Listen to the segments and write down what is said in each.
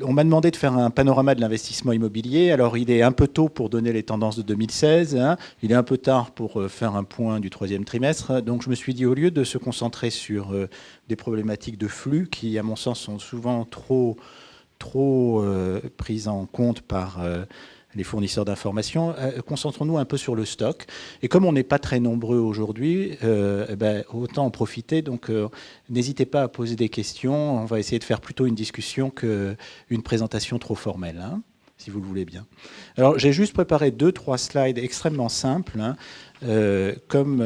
On m'a demandé de faire un panorama de l'investissement immobilier. Alors, il est un peu tôt pour donner les tendances de 2016. Hein. Il est un peu tard pour faire un point du troisième trimestre. Donc, je me suis dit, au lieu de se concentrer sur des problématiques de flux qui, à mon sens, sont souvent trop prises en compte par les fournisseurs d'informations, concentrons-nous un peu sur le stock. Et comme on n'est pas très nombreux aujourd'hui, autant en profiter. Donc, n'hésitez pas à poser des questions. On va essayer de faire plutôt une discussion qu'une présentation trop formelle, hein, si vous le voulez bien. Alors, j'ai juste préparé 2-3 slides extrêmement simples. Hein. Comme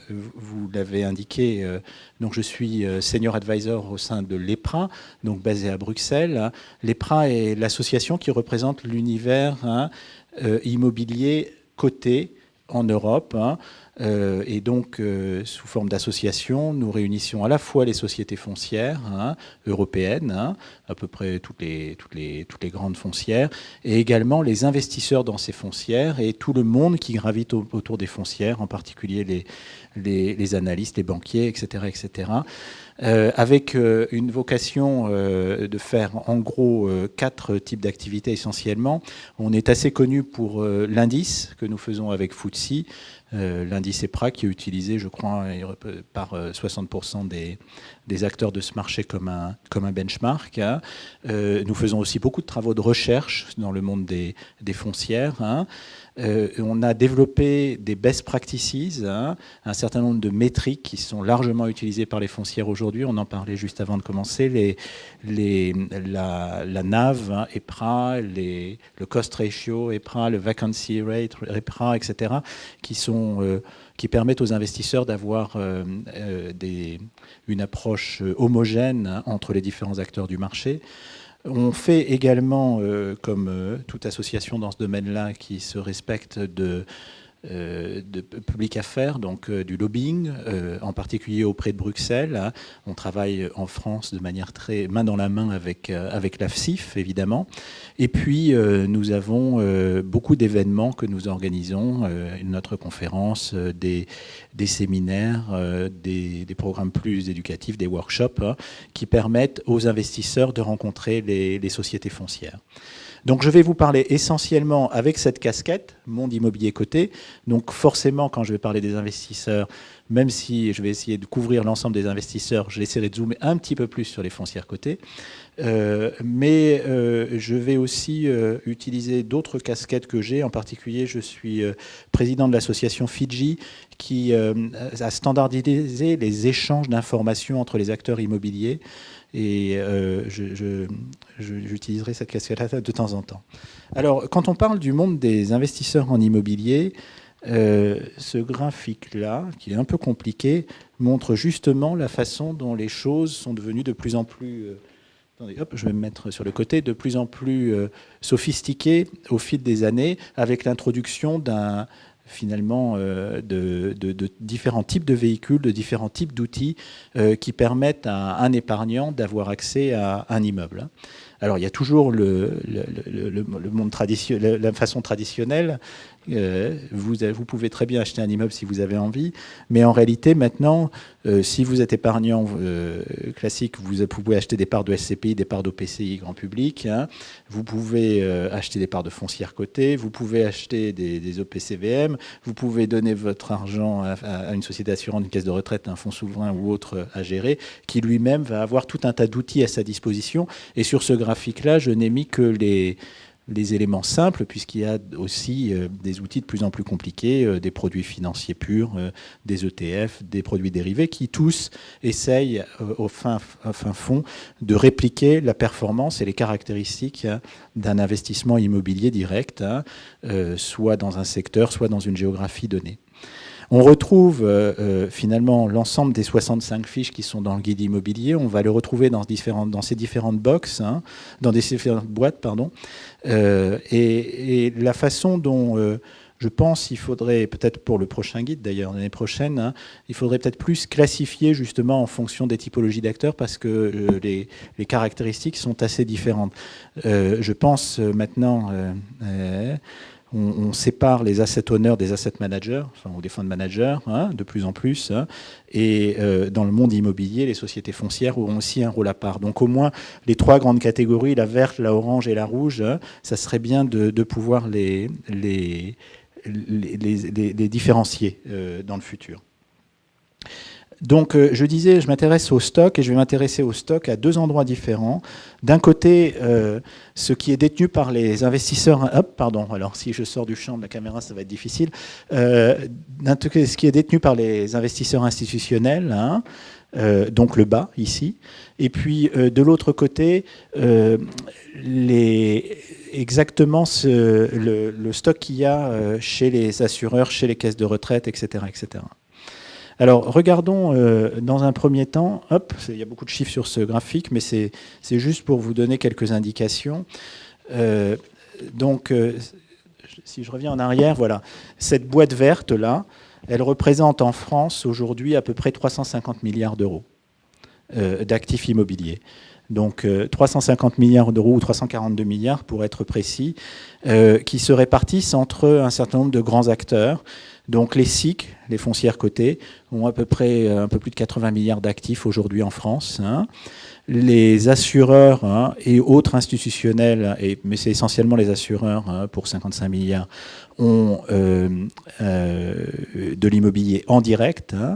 vous l'avez indiqué, donc je suis senior advisor au sein de l'EPRA, donc basé à Bruxelles. Hein. L'EPRA est l'association qui représente l'univers immobilier coté en Europe. Hein. Et donc, sous forme d'association, nous réunissons à la fois les sociétés foncières européennes, à peu près toutes les grandes foncières, et également les investisseurs dans ces foncières et tout le monde qui gravite autour des foncières, en particulier les analystes, les banquiers, etc., etc. Avec une vocation de faire en gros 4 types d'activités essentiellement. On est assez connu pour l'indice que nous faisons avec FTSE, l'indice EPRA qui est utilisé, je crois, par 60% des acteurs de ce marché comme un benchmark. Hein. Nous faisons aussi beaucoup de travaux de recherche dans le monde des foncières. Hein. On a développé des best practices, hein, un certain nombre de métriques qui sont largement utilisées par les foncières aujourd'hui. On en parlait juste avant de commencer. La NAV, hein, EPRA, le cost ratio, EPRA, le vacancy rate, EPRA, etc., qui permettent aux investisseurs d'avoir une approche homogène, hein, entre les différents acteurs du marché. On fait également, comme toute association dans ce domaine-là qui se respecte, de public affaires, donc du lobbying, en particulier auprès de Bruxelles. Hein. On travaille en France de manière très main dans la main avec l'AFCIF, évidemment. Et puis, nous avons beaucoup d'événements que nous organisons, notre conférence, des séminaires, des programmes plus éducatifs, des workshops, hein, qui permettent aux investisseurs de rencontrer les sociétés foncières. Donc je vais vous parler essentiellement avec cette casquette, monde immobilier coté. Donc forcément, quand je vais parler des investisseurs, même si je vais essayer de couvrir l'ensemble des investisseurs, j'essaierai de zoomer un petit peu plus sur les foncières cotées. Mais je vais aussi utiliser d'autres casquettes que j'ai. En particulier, je suis président de l'association Fidji qui a standardisé les échanges d'informations entre les acteurs immobiliers. Et j'utiliserai cette casquette de temps en temps. Alors, quand on parle du monde des investisseurs en immobilier, ce graphique-là, qui est un peu compliqué, montre justement la façon dont les choses sont devenues de plus en plus... attendez, hop, je vais me mettre sur le côté, de plus en plus sophistiquées au fil des années, avec l'introduction finalement de différents types de véhicules, de différents types d'outils qui permettent à un épargnant d'avoir accès à un immeuble. Alors, il y a toujours le monde la façon traditionnelle. Vous pouvez très bien acheter un immeuble si vous avez envie, mais en réalité, maintenant, si vous êtes épargnant classique, vous pouvez acheter des parts de SCPI, des parts d'OPCI grand public. Hein. Vous pouvez acheter des parts de foncières cotées, vous pouvez acheter des OPCVM, vous pouvez donner votre argent à une société d'assurance, une caisse de retraite, un fonds souverain ou autre à gérer, qui lui-même va avoir tout un tas d'outils à sa disposition. Et sur ce graphique-là, je n'ai mis que les éléments simples, puisqu'il y a aussi des outils de plus en plus compliqués, des produits financiers purs, des ETF, des produits dérivés, qui tous essayent au fin fond de répliquer la performance et les caractéristiques, hein, d'un investissement immobilier direct, hein, soit dans un secteur, soit dans une géographie donnée. On retrouve finalement l'ensemble des 65 fiches qui sont dans le guide immobilier. On va le retrouver dans ces différentes boxes, hein, dans des différentes boîtes, pardon. Et la façon dont je pense qu'il faudrait, peut-être pour le prochain guide d'ailleurs, l'année prochaine, hein, il faudrait peut-être plus classifier justement en fonction des typologies d'acteurs parce que les caractéristiques sont assez différentes. Je pense maintenant... on sépare les asset owners des asset managers, enfin, ou des fund managers, hein, de plus en plus. Hein, et dans le monde immobilier, les sociétés foncières ont aussi un rôle à part. Donc au moins, les trois grandes catégories, la verte, la orange et la rouge, hein, ça serait bien de pouvoir les différencier dans le futur. Donc, je disais, je m'intéresse au stock et je vais m'intéresser au stock à deux endroits différents. D'un côté, ce qui est détenu par les investisseurs... Hop, pardon, alors si je sors du champ de la caméra, ça va être difficile. D'un côté, ce qui est détenu par les investisseurs institutionnels, hein, donc le bas, ici. Et puis, de l'autre côté, exactement le stock qu'il y a chez les assureurs, chez les caisses de retraite, etc., etc. Alors, regardons dans un premier temps, hop, il y a beaucoup de chiffres sur ce graphique, mais c'est juste pour vous donner quelques indications. Donc, si je reviens en arrière, voilà, cette boîte verte-là, elle représente en France aujourd'hui à peu près 350 milliards d'euros d'actifs immobiliers. Donc 350 milliards d'euros ou 342 milliards pour être précis, qui se répartissent entre un certain nombre de grands acteurs. Donc les SIC, les foncières cotées, ont à peu près un peu plus de 80 milliards d'actifs aujourd'hui en France. Hein. Les assureurs hein, et autres institutionnels, mais c'est essentiellement les assureurs hein, pour 55 milliards, ont de l'immobilier en direct, hein,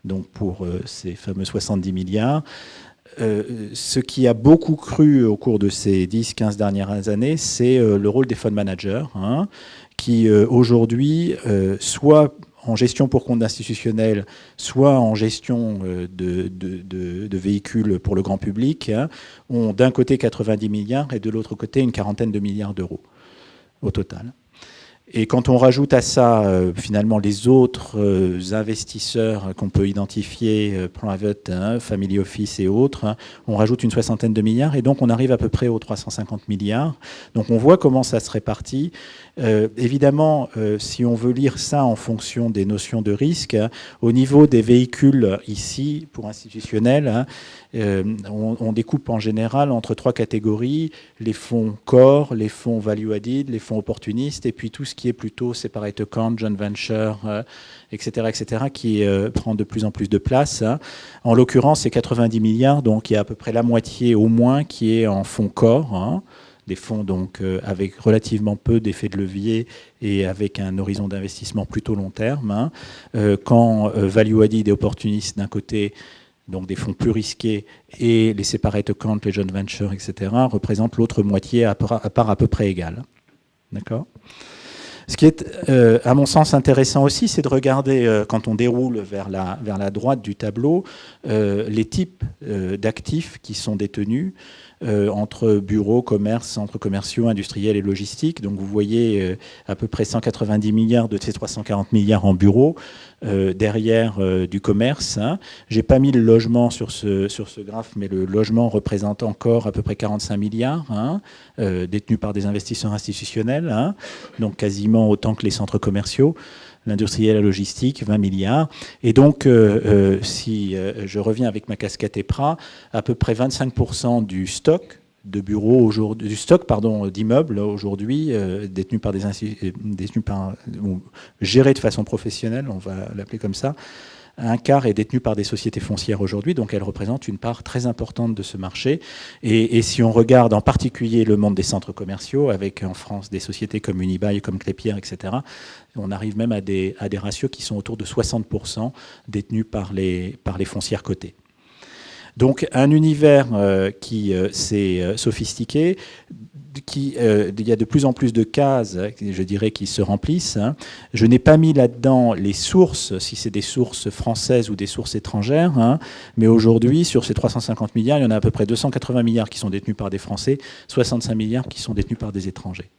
donc pour ces fameux 70 milliards. Ce qui a beaucoup cru au cours de ces 10-15 dernières années, c'est le rôle des fund managers, hein, qui aujourd'hui, soit en gestion pour compte institutionnel, soit en gestion de véhicules pour le grand public, hein, ont d'un côté 90 milliards et de l'autre côté une quarantaine de milliards d'euros au total. Et quand on rajoute à ça, finalement, les autres investisseurs qu'on peut identifier, private, hein, family office et autres, hein, on rajoute une soixantaine de milliards, et donc on arrive à peu près aux 350 milliards. Donc on voit comment ça se répartit. Évidemment, si on veut lire ça en fonction des notions de risque, hein, au niveau des véhicules ici, pour institutionnels, hein, on découpe en général entre trois catégories, les fonds core, les fonds value-added, les fonds opportunistes, et puis tout ce qui est plutôt separate account, joint venture, etc., qui prend de plus en plus de place. Hein. En l'occurrence, c'est 90 milliards, donc il y a à peu près la moitié au moins qui est en fonds core, hein, des fonds donc avec relativement peu d'effets de levier et avec un horizon d'investissement plutôt long terme. Hein. Quand value-added et opportunistes d'un côté, donc des fonds plus risqués, et les separate accounts, les joint ventures, etc., représentent l'autre moitié à part à peu près égale. D'accord ? Ce qui est, à mon sens, intéressant aussi, c'est de regarder, quand on déroule vers la droite du tableau, les types d'actifs qui sont détenus entre bureaux, commerces, centres commerciaux, industriels et logistiques. Donc vous voyez à peu près 190 milliards de ces 340 milliards en bureaux, derrière du commerce. Hein. Je n'ai pas mis le logement sur ce graphe, mais le logement représente encore à peu près 45 milliards, hein, détenus par des investisseurs institutionnels, hein, donc quasiment autant que les centres commerciaux. L'industrie et la logistique, 20 milliards. Et donc, si je reviens avec ma casquette EPRA, à peu près 25% du stock de bureaux aujourd'hui, d'immeubles aujourd'hui, gérés de façon professionnelle, on va l'appeler comme ça. Un quart est détenu par des sociétés foncières aujourd'hui, donc elles représentent une part très importante de ce marché. Et si on regarde en particulier le monde des centres commerciaux, avec en France des sociétés comme Unibail, comme Klépierre, etc., on arrive même à des ratios qui sont autour de 60% détenus par les foncières cotées. Donc un univers qui s'est sophistiqué, il y a de plus en plus de cases, je dirais, qui se remplissent. Hein. Je n'ai pas mis là-dedans les sources, si c'est des sources françaises ou des sources étrangères, hein, mais aujourd'hui, sur ces 350 milliards, il y en a à peu près 280 milliards qui sont détenus par des Français, 65 milliards qui sont détenus par des étrangers.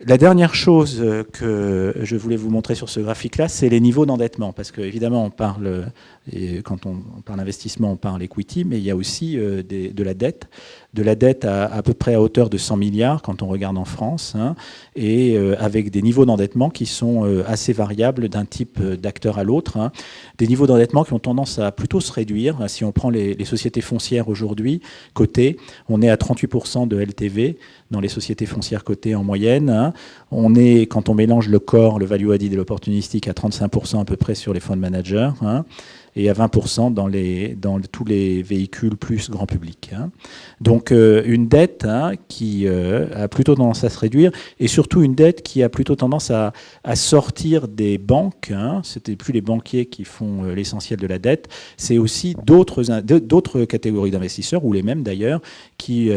La dernière chose que je voulais vous montrer sur ce graphique-là, c'est les niveaux d'endettement. Parce qu'évidemment, quand on parle investissement, on parle equity, mais il y a aussi de la dette. de la dette à peu près à hauteur de 100 milliards quand on regarde en France, hein, et avec des niveaux d'endettement qui sont assez variables d'un type d'acteur à l'autre, hein. Des niveaux d'endettement qui ont tendance à plutôt se réduire. Si on prend les sociétés foncières aujourd'hui, cotées, on est à 38% de LTV dans les sociétés foncières cotées en moyenne, hein. On est, quand on mélange le core, le value added et l'opportunistique, à 35% à peu près sur les fonds de managers, hein, et à 20% dans tous les véhicules plus grand public, hein. Donc une dette, hein, qui a plutôt tendance à se réduire, et surtout une dette qui a plutôt tendance à sortir des banques, hein. C'était plus les banquiers qui font l'essentiel de la dette, c'est aussi d'autres catégories d'investisseurs, ou les mêmes d'ailleurs, qui,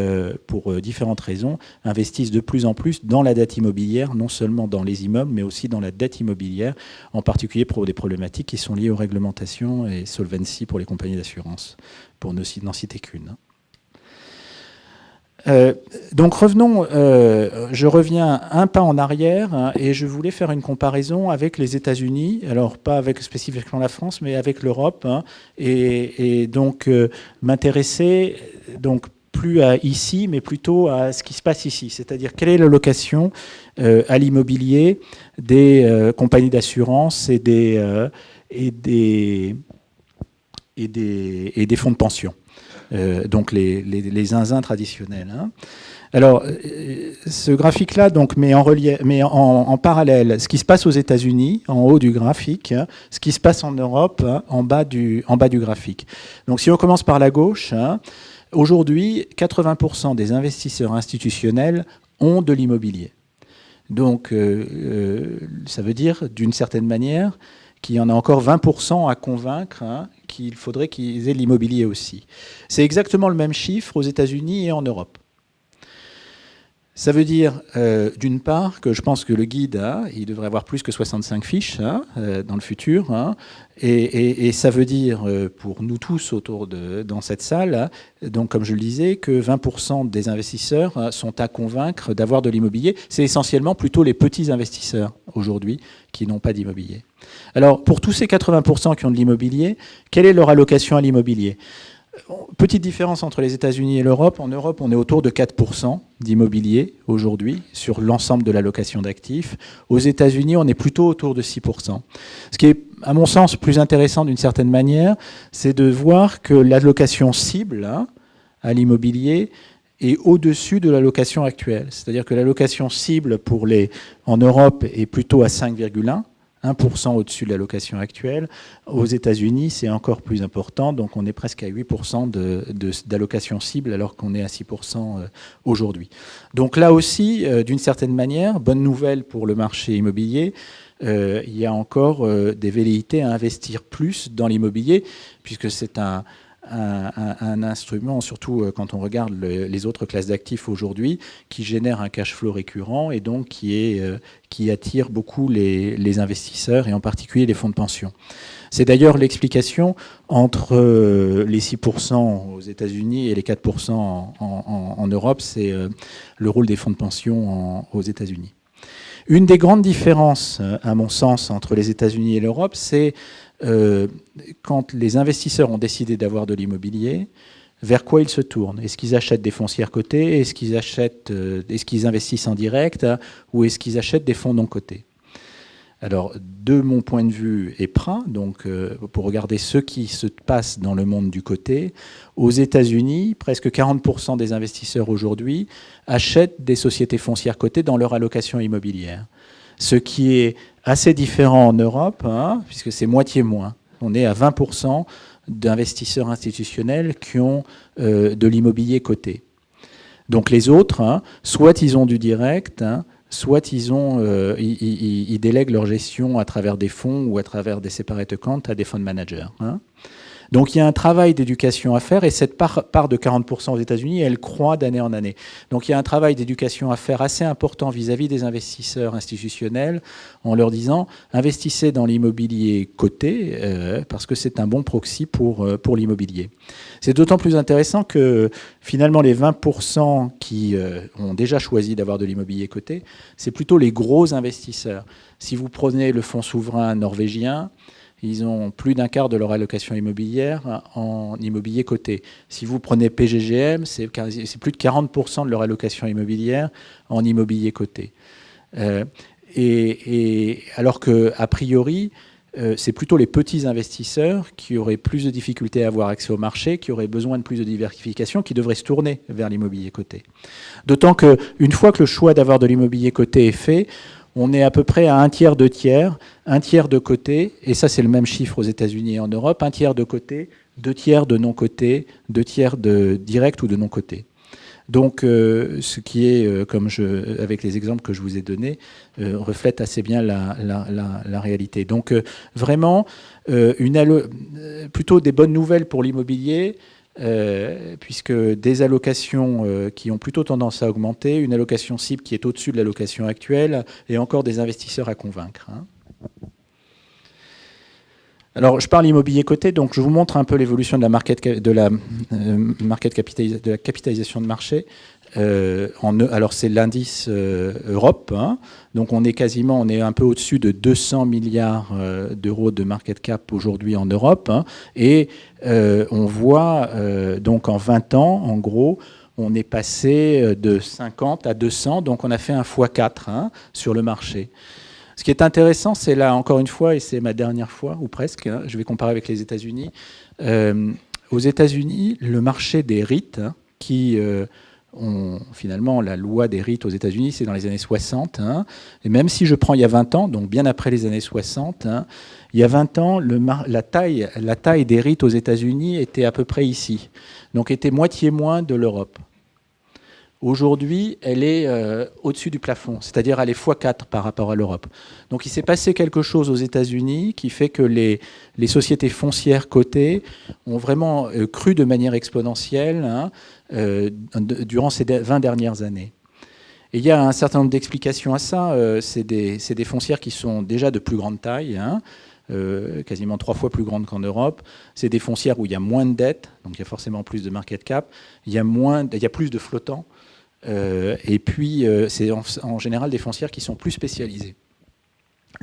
pour différentes raisons, investissent de plus en plus dans la dette immobilière, non seulement dans les immeubles, mais aussi dans la dette immobilière, en particulier pour des problématiques qui sont liées aux réglementations et solvency pour les compagnies d'assurance, pour n'en citer qu'une. Donc revenons, je reviens un pas en arrière, hein, et je voulais faire une comparaison avec les États-Unis, alors pas avec spécifiquement la France, mais avec l'Europe, hein, et donc m'intéresser donc plus à ici, mais plutôt à ce qui se passe ici, c'est-à-dire quelle est l'allocation à l'immobilier des compagnies d'assurance et des fonds de pension. Donc les zinzins traditionnels, hein. Alors, ce graphique-là donc met en parallèle ce qui se passe aux États-Unis, en haut du graphique, hein, ce qui se passe en Europe, hein, en bas du graphique. Donc, si on commence par la gauche, hein, aujourd'hui, 80% des investisseurs institutionnels ont de l'immobilier. Donc, ça veut dire, d'une certaine manière, qu'il y en a encore 20% à convaincre, hein, qu'il faudrait qu'ils aient l'immobilier aussi. C'est exactement le même chiffre aux États-Unis et en Europe. Ça veut dire, d'une part, que je pense que le guide, hein, il devrait avoir plus que 65 fiches, hein, dans le futur, hein, et ça veut dire, pour nous tous dans cette salle, hein, donc comme je le disais, que 20% des investisseurs, hein, sont à convaincre d'avoir de l'immobilier. C'est essentiellement plutôt les petits investisseurs aujourd'hui qui n'ont pas d'immobilier. Alors, pour tous ces 80% qui ont de l'immobilier, quelle est leur allocation à l'immobilier ? Petite différence entre les États-Unis et l'Europe. En Europe, on est autour de 4% d'immobilier aujourd'hui sur l'ensemble de l'allocation d'actifs. Aux États-Unis, on est plutôt autour de 6%. Ce qui est, à mon sens, plus intéressant d'une certaine manière, c'est de voir que l'allocation cible, hein, à l'immobilier est au-dessus de l'allocation actuelle. C'est-à-dire que l'allocation cible en Europe est plutôt à 5,1%. 1% au-dessus de l'allocation actuelle. Aux États-Unis, c'est encore plus important, donc on est presque à 8% d'allocation cible, alors qu'on est à 6% aujourd'hui. Donc là aussi, d'une certaine manière, bonne nouvelle pour le marché immobilier, il y a encore des velléités à investir plus dans l'immobilier, puisque c'est un instrument, surtout quand on regarde les autres classes d'actifs aujourd'hui, qui génère un cash flow récurrent et donc qui attire beaucoup les investisseurs et en particulier les fonds de pension. C'est d'ailleurs l'explication entre les 6% aux États-Unis et les 4% en Europe, c'est le rôle des fonds de pension aux États-Unis. Une des grandes différences, à mon sens, entre les États-Unis et l'Europe, c'est quand les investisseurs ont décidé d'avoir de l'immobilier, vers quoi ils se tournent? Est-ce qu'ils achètent des foncières cotées? Est-ce qu'ils investissent en direct, hein, ou est-ce qu'ils achètent des fonds non cotés? Alors, de mon point de vue EPRA, donc pour regarder ce qui se passe dans le monde du coté, aux États-Unis, presque 40% des investisseurs aujourd'hui achètent des sociétés foncières cotées dans leur allocation immobilière. Ce qui est assez différent en Europe, hein, puisque c'est moitié moins. On est à 20% d'investisseurs institutionnels qui ont de l'immobilier coté. Donc les autres, hein, soit ils ont du direct, hein, soit ils délèguent leur gestion à travers des fonds ou à travers des separate accounts à des fonds managers, hein. Donc il y a un travail d'éducation à faire, et cette part de 40% aux États-Unis, elle croît d'année en année. Donc il y a un travail d'éducation à faire assez important vis-à-vis des investisseurs institutionnels, en leur disant investissez dans l'immobilier coté, parce que c'est un bon proxy pour l'immobilier. C'est d'autant plus intéressant que finalement les 20% qui ont déjà choisi d'avoir de l'immobilier coté, c'est plutôt les gros investisseurs. Si vous prenez le fonds souverain norvégien, ils ont plus d'un quart de leur allocation immobilière en immobilier coté. Si vous prenez PGGM, c'est plus de 40% de leur allocation immobilière en immobilier coté. Et alors qu'a priori, c'est plutôt les petits investisseurs qui auraient plus de difficultés à avoir accès au marché, qui auraient besoin de plus de diversification, qui devraient se tourner vers l'immobilier coté. D'autant qu'une fois que le choix d'avoir de l'immobilier coté est fait, on est à peu près à un tiers de côté, et ça c'est le même chiffre aux États-Unis et en Europe, un tiers de côté, 2 tiers de non coté, 2 tiers de direct ou de non coté. Donc, ce qui est, avec les exemples que je vous ai donnés, reflète assez bien la réalité. Donc, vraiment, plutôt des bonnes nouvelles pour l'immobilier, puisque des allocations qui ont plutôt tendance à augmenter, une allocation cible qui est au-dessus de l'allocation actuelle, et encore des investisseurs à convaincre. Alors, je parle immobilier coté, donc je vous montre un peu l'évolution de la capitalisation de marché. Alors, c'est l'indice Europe. Donc, on est un peu au-dessus de 200 milliards d'euros de market cap aujourd'hui en Europe. Et on voit, donc en 20 ans, en gros, on est passé de 50 à 200. Donc, on a fait un x4 sur le marché. Ce qui est intéressant, c'est là, encore une fois, et c'est ma dernière fois, ou presque, je vais comparer avec les États-Unis. Aux États-Unis, le marché des REIT, qui ont finalement la loi des REIT aux États-Unis, c'est dans les années 60. Et même si je prends il y a 20 ans, donc bien après les années 60, il y a 20 ans, la taille des REIT aux États-Unis était à peu près ici. Donc était moitié moins de l'Europe. Aujourd'hui, elle est au-dessus du plafond, c'est-à-dire elle est x4 par rapport à l'Europe. Donc il s'est passé quelque chose aux États-Unis qui fait que les sociétés foncières cotées ont vraiment cru de manière exponentielle durant ces 20 dernières années. Et il y a un certain nombre d'explications à ça. C'est des foncières qui sont déjà de plus grande taille, quasiment 3 fois plus grandes qu'en Europe. C'est des foncières où il y a moins de dettes, donc il y a forcément plus de market cap. Il y a plus de flottants. Et puis, c'est en général des foncières qui sont plus spécialisées.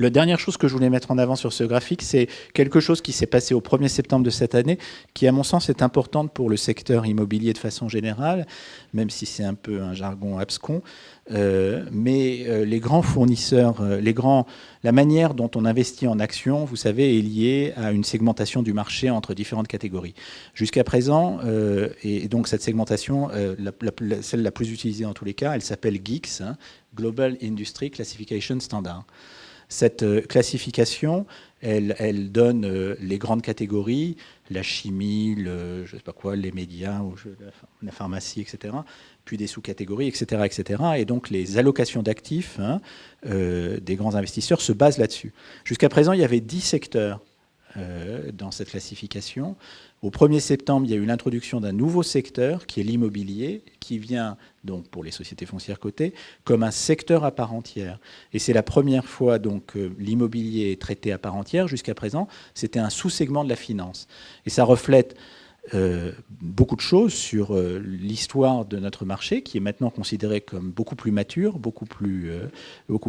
La dernière chose que je voulais mettre en avant sur ce graphique, c'est quelque chose qui s'est passé au 1er septembre de cette année, qui, à mon sens, est importante pour le secteur immobilier de façon générale, même si c'est un peu un jargon abscon. Mais les grands fournisseurs, la manière dont on investit en actions, vous savez, est liée à une segmentation du marché entre différentes catégories. Jusqu'à présent, et donc cette segmentation, celle la plus utilisée en tous les cas, elle s'appelle GICS, Global Industry Classification Standard. Cette classification, elle donne les grandes catégories, la chimie, je sais pas quoi, les médias, la pharmacie, etc., puis des sous-catégories, etc., etc. Et donc les allocations d'actifs des grands investisseurs se basent là-dessus. Jusqu'à présent, il y avait 10 secteurs dans cette classification. Au 1er septembre, il y a eu l'introduction d'un nouveau secteur qui est l'immobilier, qui vient donc pour les sociétés foncières cotées comme un secteur à part entière. Et c'est la première fois donc que l'immobilier est traité à part entière. Jusqu'à présent, c'était un sous-segment de la finance. Et ça reflète beaucoup de choses sur l'histoire de notre marché, qui est maintenant considéré comme beaucoup plus mature, beaucoup plus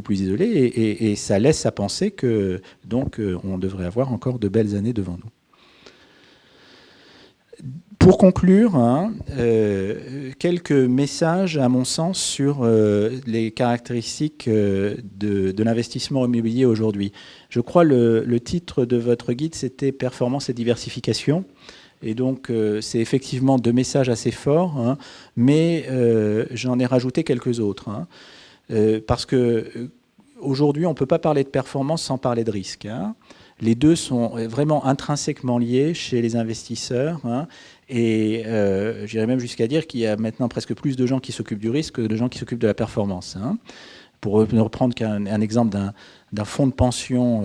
isolé, et ça laisse à penser que donc on devrait avoir encore de belles années devant nous. Pour conclure, quelques messages, à mon sens, sur les caractéristiques de l'investissement immobilier aujourd'hui. Je crois le titre de votre guide, c'était « Performance et diversification ». Et donc, c'est effectivement 2 messages assez forts, mais j'en ai rajouté quelques autres. Parce qu'aujourd'hui, on ne peut pas parler de performance sans parler de risque. Les deux sont vraiment intrinsèquement liés chez les investisseurs. Et j'irais même jusqu'à dire qu'il y a maintenant presque plus de gens qui s'occupent du risque que de gens qui s'occupent de la performance. Pour reprendre un exemple d'un fonds de pension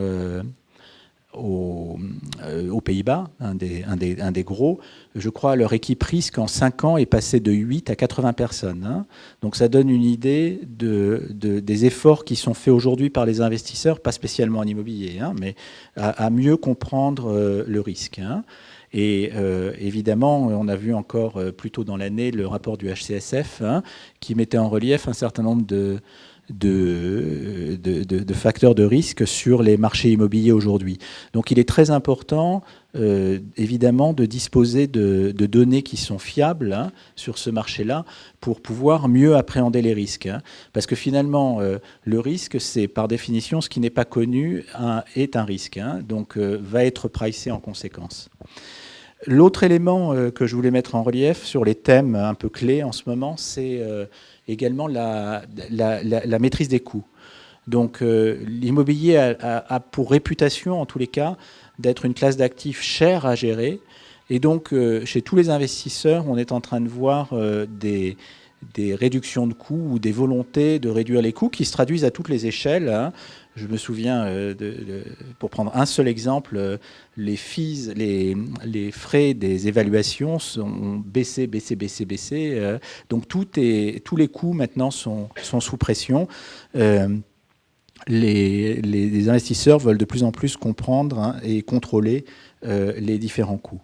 aux Pays-Bas, un des gros, je crois leur équipe risque en 5 ans est passée de 8 à 80 personnes. Donc ça donne une idée des efforts qui sont faits aujourd'hui par les investisseurs, pas spécialement en immobilier, mais à mieux comprendre le risque. Et évidemment, on a vu encore plus tôt dans l'année le rapport du HCSF qui mettait en relief un certain nombre de facteurs de risque sur les marchés immobiliers aujourd'hui. Donc il est très important, évidemment, de disposer de données qui sont fiables sur ce marché-là pour pouvoir mieux appréhender les risques. Parce que finalement, le risque, c'est par définition ce qui n'est pas connu est un risque. Donc va être pricé en conséquence. L'autre élément que je voulais mettre en relief sur les thèmes un peu clés en ce moment, c'est également la maîtrise des coûts. Donc l'immobilier a pour réputation, en tous les cas, d'être une classe d'actifs chère à gérer. Et donc, chez tous les investisseurs, on est en train de voir des réductions de coûts ou des volontés de réduire les coûts qui se traduisent à toutes les échelles. Je me souviens, pour prendre un seul exemple, les frais des évaluations ont baissé. Donc tous les coûts maintenant sont sous pression. Les investisseurs veulent de plus en plus comprendre et contrôler les différents coûts.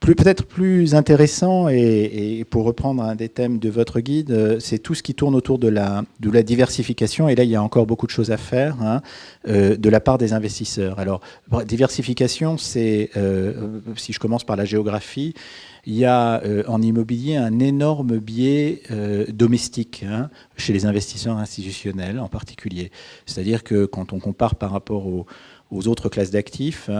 Peut-être plus intéressant, et pour reprendre un des thèmes de votre guide, c'est tout ce qui tourne autour de la diversification. Et là, il y a encore beaucoup de choses à faire de la part des investisseurs. Alors, diversification, c'est, si je commence par la géographie, il y a en immobilier un énorme biais domestique chez les investisseurs institutionnels en particulier. C'est-à-dire que quand on compare par rapport aux autres classes d'actifs,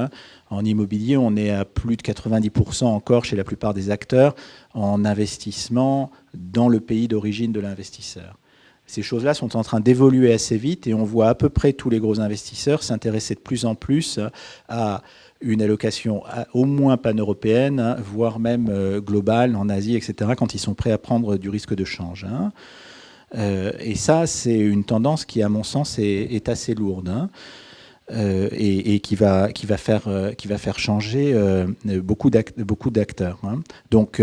en immobilier, on est à plus de 90% encore chez la plupart des acteurs en investissement dans le pays d'origine de l'investisseur. Ces choses-là sont en train d'évoluer assez vite et on voit à peu près tous les gros investisseurs s'intéresser de plus en plus à une allocation au moins pan-européenne, voire même globale en Asie, etc., quand ils sont prêts à prendre du risque de change. Et ça, c'est une tendance qui, à mon sens, est assez lourde. Et qui va faire changer beaucoup d'acteurs. Donc,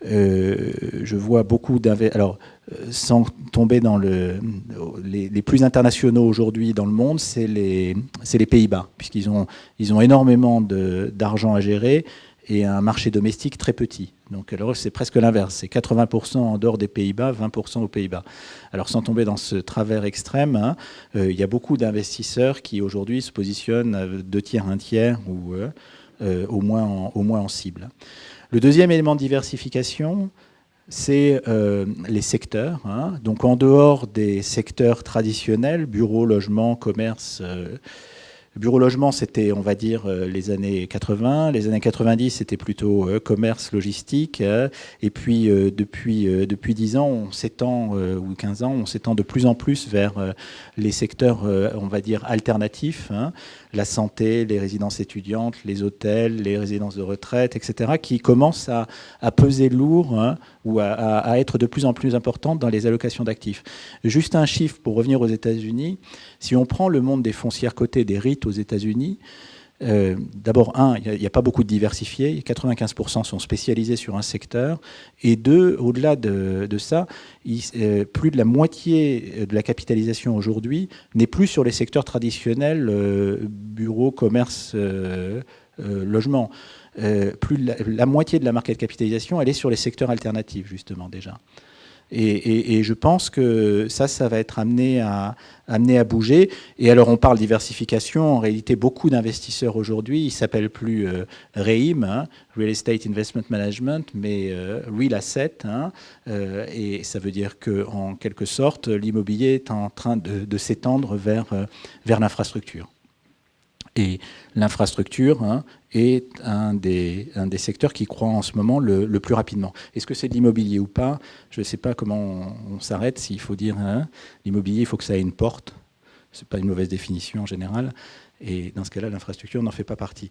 je vois beaucoup d'investisseurs. Alors, sans tomber dans les plus internationaux aujourd'hui dans le monde, c'est les Pays-Bas, puisqu'ils ont énormément d'argent à gérer et un marché domestique très petit. Donc alors c'est presque l'inverse, c'est 80% en dehors des Pays-Bas, 20% aux Pays-Bas. Alors sans tomber dans ce travers extrême, il y a beaucoup d'investisseurs qui aujourd'hui se positionnent 2 tiers, 1 tiers ou au moins en cible. Le deuxième élément de diversification, c'est les secteurs. Donc en dehors des secteurs traditionnels, bureau, logement, commerce. Bureau-logement, c'était, on va dire, les années 80. Les années 90, c'était plutôt commerce, logistique. Et puis, depuis 10 ans, on s'étend, ou 15 ans, on s'étend de plus en plus vers les secteurs, on va dire, alternatifs. La santé, les résidences étudiantes, les hôtels, les résidences de retraite, etc., qui commencent à peser lourd ou à être de plus en plus importantes dans les allocations d'actifs. Juste un chiffre pour revenir aux États-Unis. Si on prend le monde des foncières cotées, des REIT aux États-Unis, d'abord, il n'y a pas beaucoup de diversifiés. 95% sont spécialisés sur un secteur. Et deux, au-delà de ça, plus de la moitié de la capitalisation aujourd'hui n'est plus sur les secteurs traditionnels, bureaux, commerce, logement. Plus la moitié de la market capitalisation, elle est sur les secteurs alternatifs, justement, déjà. Et je pense que ça va être amené à bouger. Et alors, on parle diversification. En réalité, beaucoup d'investisseurs aujourd'hui, ils ne s'appellent plus REIM, Real Estate Investment Management, mais Real Asset. Et ça veut dire qu'en quelque sorte, l'immobilier est en train de s'étendre vers l'infrastructure. Et l'infrastructure est un des secteurs qui croît en ce moment le plus rapidement. Est-ce que c'est de l'immobilier ou pas? Je ne sais pas comment on s'arrête, s'il faut dire l'immobilier, il faut que ça ait une porte. Ce n'est pas une mauvaise définition en général. Et dans ce cas-là, l'infrastructure n'en fait pas partie.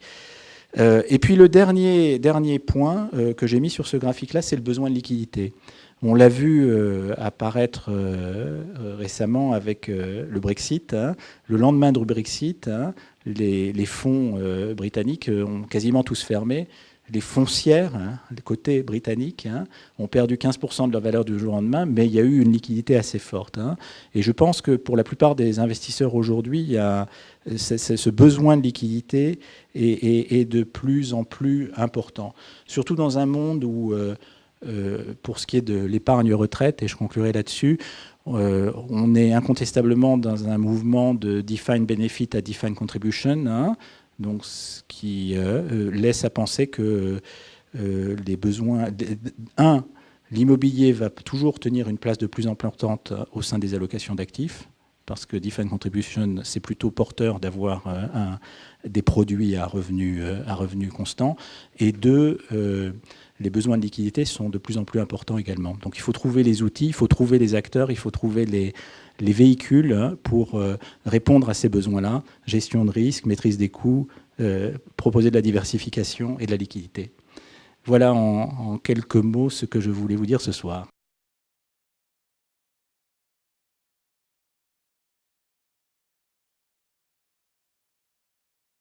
Et puis le dernier point que j'ai mis sur ce graphique-là, c'est le besoin de liquidité. On l'a vu apparaître récemment avec le Brexit. Le lendemain du Brexit, les fonds britanniques ont quasiment tous fermé. Les foncières, les côtés britanniques, ont perdu 15% de leur valeur du jour au lendemain, mais il y a eu une liquidité assez forte. Et je pense que pour la plupart des investisseurs aujourd'hui, il y a ce besoin de liquidité est de plus en plus important. Surtout dans un monde où, pour ce qui est de l'épargne retraite, et je conclurai là-dessus, On est incontestablement dans un mouvement de defined benefit à defined contribution, hein, donc ce qui laisse à penser que les besoins... l'immobilier va toujours tenir une place de plus importante au sein des allocations d'actifs, parce que defined contribution, c'est plutôt porteur d'avoir des produits à revenus constants. Et deux, les besoins de liquidité sont de plus en plus importants également. Donc il faut trouver les outils, il faut trouver les acteurs, il faut trouver les véhicules pour répondre à ces besoins-là. Gestion de risque, maîtrise des coûts, proposer de la diversification et de la liquidité. Voilà en quelques mots ce que je voulais vous dire ce soir.